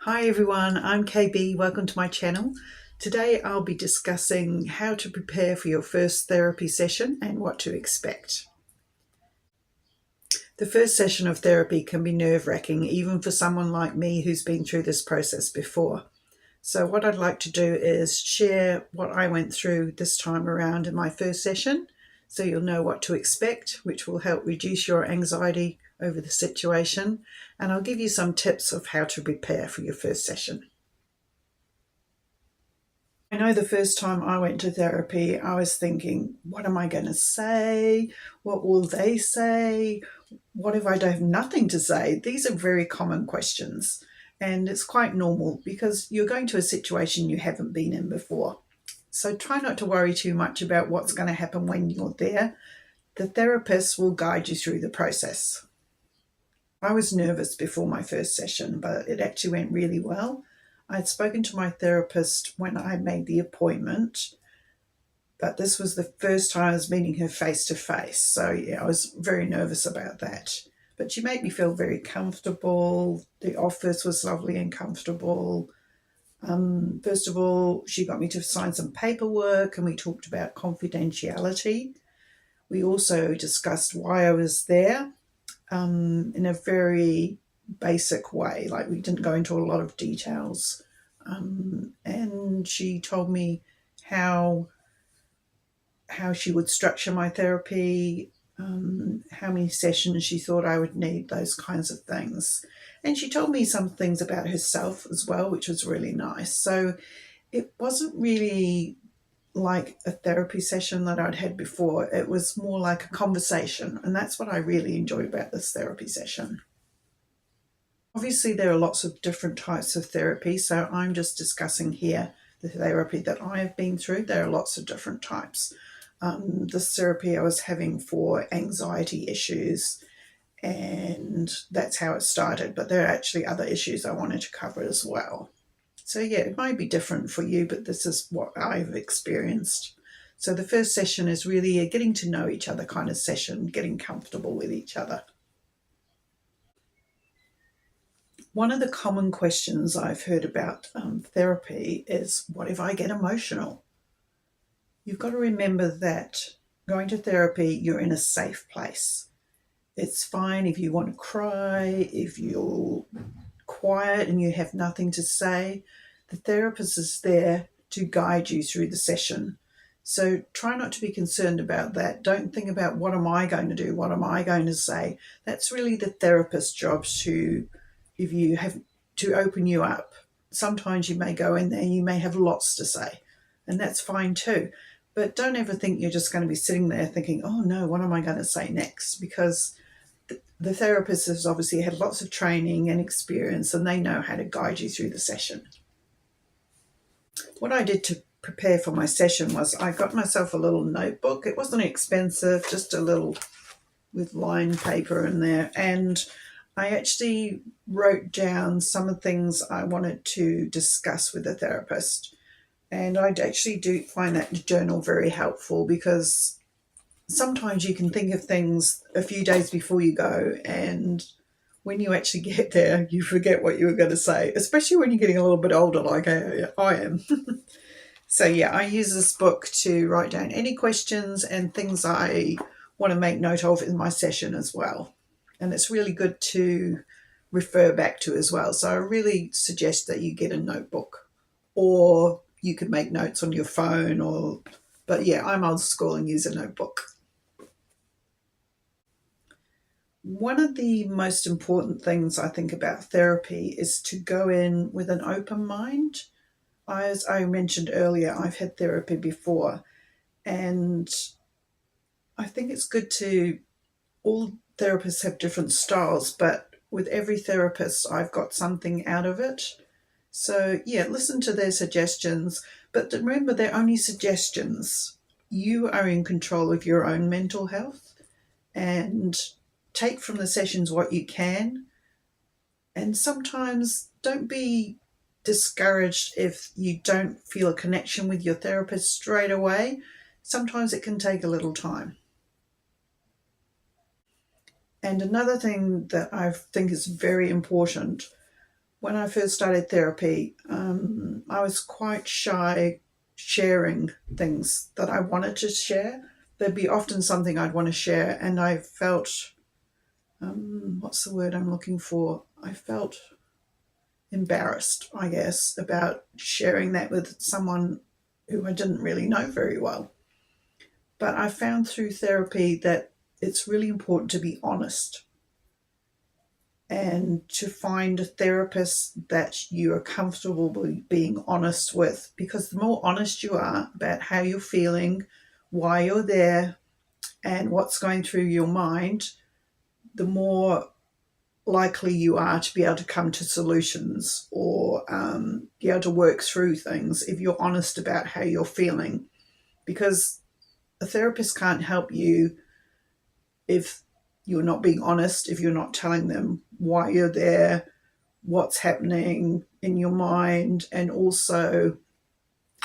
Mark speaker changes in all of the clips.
Speaker 1: Hi everyone, I'm KB. Welcome to my channel. Today I'll be discussing how to prepare for your first therapy session and what to expect. The first session of therapy can be nerve-wracking, even for someone like me who's been through this process before. So what I'd like to do is share what I went through this time around in my first session, so you'll know what to expect, which will help reduce your anxiety over the situation. And I'll give you some tips of how to prepare for your first session. I know the first time I went to therapy, I was thinking, what am I going to say? What will they say? What if I don't have nothing to say? These are very common questions. And it's quite normal because you're going to a situation you haven't been in before. So try not to worry too much about what's going to happen when you're there. The therapist will guide you through the process. I was nervous before my first session, but it actually went really well. I'd spoken to my therapist when I made the appointment, but this was the first time I was meeting her face to face. So yeah, I was very nervous about that. But she made me feel very comfortable. The office was lovely and comfortable. First of all, she got me to sign some paperwork and we talked about confidentiality. We also discussed why I was there in a very basic way. Like, we didn't go into a lot of details. And she told me how she would structure my therapy, how many sessions she thought I would need, those kinds of things. And she told me some things about herself as well, which was really nice. So it wasn't really like a therapy session that I'd had before. It was more like a conversation, and that's what I really enjoyed about this therapy session. Obviously, there are lots of different types of therapy, so I'm just discussing here the therapy that I have been through. There are lots of different types. This therapy I was having for anxiety issues, and that's how it started, but there are actually other issues I wanted to cover as well. So yeah, it might be different for you, but this is what I've experienced. So the first session is really a getting to know each other kind of session, getting comfortable with each other. One of the common questions I've heard about therapy is, what if I get emotional? You've got to remember that going to therapy, you're in a safe place. It's fine if you want to cry, if you're quiet and you have nothing to say. The therapist is there to guide you through the session. So try not to be concerned about that. Don't think about, what am I going to do? What am I going to say? That's really the therapist's job to, if you have to open you up. Sometimes you may go in there and you may have lots to say, and that's fine too. But don't ever think you're just going to be sitting there thinking, oh no, what am I going to say next? Because the therapist has obviously had lots of training and experience, and they know how to guide you through the session. What I did to prepare for my session was I got myself a little notebook. It wasn't expensive, just a little with lined paper in there. And I actually wrote down some of the things I wanted to discuss with the therapist. And I actually do find that journal very helpful, because sometimes you can think of things a few days before you go, and when you actually get there, you forget what you were going to say, especially when you're getting a little bit older like I am. So yeah, I use this book to write down any questions and things I want to make note of in my session as well. And it's really good to refer back to as well. So I really suggest that you get a notebook, or you could make notes on your phone, but yeah, I'm old school and use a notebook. One of the most important things I think about therapy is to go in with an open mind. As I mentioned earlier, I've had therapy before, and I think it's good to, all therapists have different styles, but with every therapist, I've got something out of it. So yeah, listen to their suggestions, but remember, they're only suggestions. You are in control of your own mental health, and take from the sessions what you can. And sometimes don't be discouraged if you don't feel a connection with your therapist straight away. Sometimes it can take a little time. And another thing that I think is very important, when I first started therapy, I was quite shy sharing things that I wanted to share. There'd be often something I'd want to share, and I felt, what's the word I'm looking for? I felt embarrassed, I guess, about sharing that with someone who I didn't really know very well. But I found through therapy that it's really important to be honest and to find a therapist that you are comfortable being honest with, because the more honest you are about how you're feeling, why you're there, and what's going through your mind, the more likely you are to be able to come to solutions or be able to work through things if you're honest about how you're feeling. Because a therapist can't help you if you're not being honest, if you're not telling them why you're there, what's happening in your mind, and also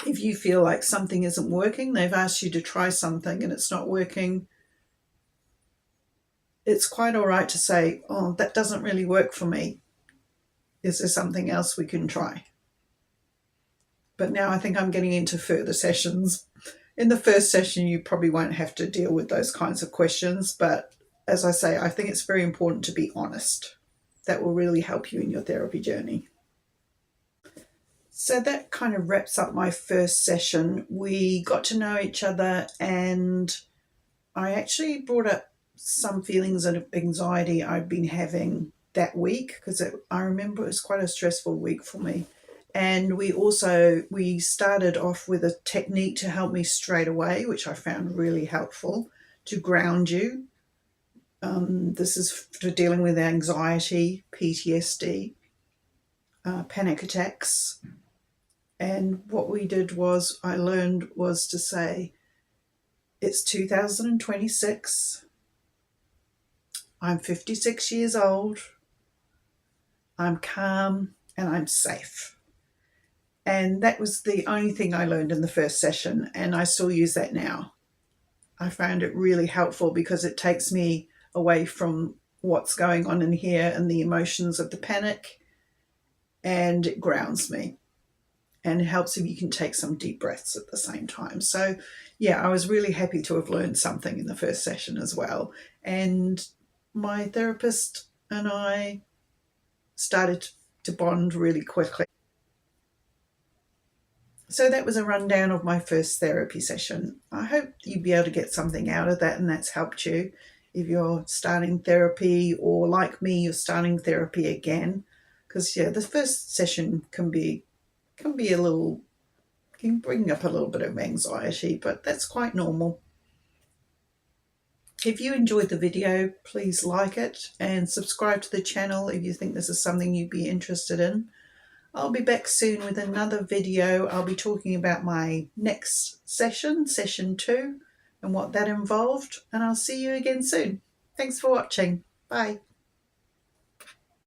Speaker 1: if you feel like something isn't working, they've asked you to try something and it's not working, it's quite all right to say, oh, that doesn't really work for me. Is there something else we can try? But now I think I'm getting into further sessions. In the first session, you probably won't have to deal with those kinds of questions. But as I say, I think it's very important to be honest. That will really help you in your therapy journey. So that kind of wraps up my first session. We got to know each other, and I actually brought up some feelings of anxiety I'd been having that week, because I remember it was quite a stressful week for me. And we started off with a technique to help me straight away, which I found really helpful, to ground you. This is for dealing with anxiety, PTSD, panic attacks. And what we did was, I learned was to say, it's 2026. I'm 56 years old. I'm calm and I'm safe. And that was the only thing I learned in the first session, and I still use that now. I found it really helpful because it takes me away from what's going on in here and the emotions of the panic, and it grounds me. And it helps if you can take some deep breaths at the same time. So yeah, I was really happy to have learned something in the first session as well. And my therapist and I started to bond really quickly. So that was a rundown of my first therapy session. I hope you'll be able to get something out of that and that's helped you if you're starting therapy, or like me, you're starting therapy again. Because yeah, the first session can bring up a little bit of anxiety, but that's quite normal. If you enjoyed the video, please like it and subscribe to the channel if you think this is something you'd be interested in. I'll be back soon with another video. I'll be talking about my next session, session 2, and what that involved. And I'll see you again soon. Thanks for watching. Bye.